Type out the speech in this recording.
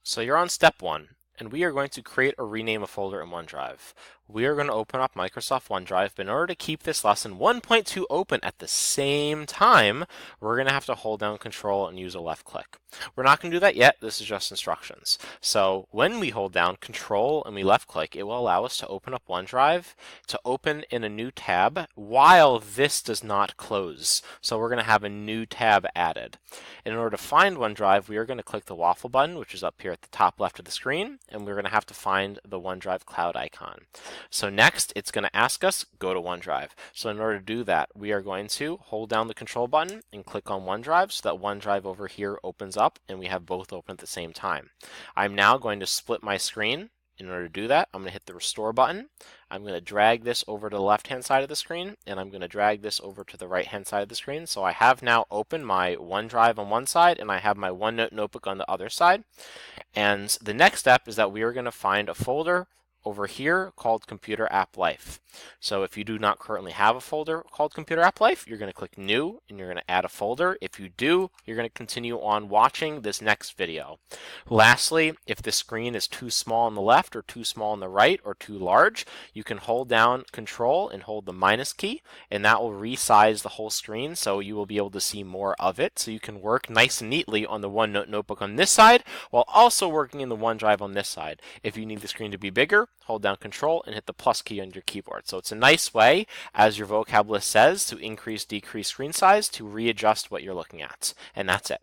So you're on step one, and we are going to create or rename a folder in OneDrive. We are going to open up Microsoft OneDrive, but in order to keep this lesson 1.2 open at the same time, we're going to have to hold down Control and use a left click. We're not going to do that yet. This is just instructions. So when we hold down Control and we left click, it will allow us to open up OneDrive to open in a new tab while this does not close. So we're going to have a new tab added. And in order to find OneDrive, we are going to click the waffle button, which is up here at the top left of the screen, and we're going to have to find the OneDrive cloud icon. So next, it's going to ask us, go to OneDrive. So in order to do that, we are going to hold down the control button and click on OneDrive so that OneDrive over here opens up and we have both open at the same time. I'm now going to split my screen. In order to do that, I'm going to hit the restore button. I'm going to drag this over to the left-hand side of the screen, and I'm going to drag this over to the right-hand side of the screen. So I have now opened my OneDrive on one side, and I have my OneNote notebook on the other side. And the next step is that we are going to find a folder over here called Computer App Life. So if you do not currently have a folder called Computer App Life, you're going to click New, and you're going to add a folder. If you do, you're going to continue on watching this next video. Lastly, if the screen is too small on the left or too small on the right or too large, you can hold down Control and hold the minus key, and that will resize the whole screen so you will be able to see more of it. So you can work nice and neatly on the OneNote notebook on this side while also working in the OneDrive on this side. If you need the screen to be bigger, hold down Control and hit the plus key on your keyboard. So it's a nice way, as your vocab list says, to increase, decrease screen size to readjust what you're looking at. And that's it.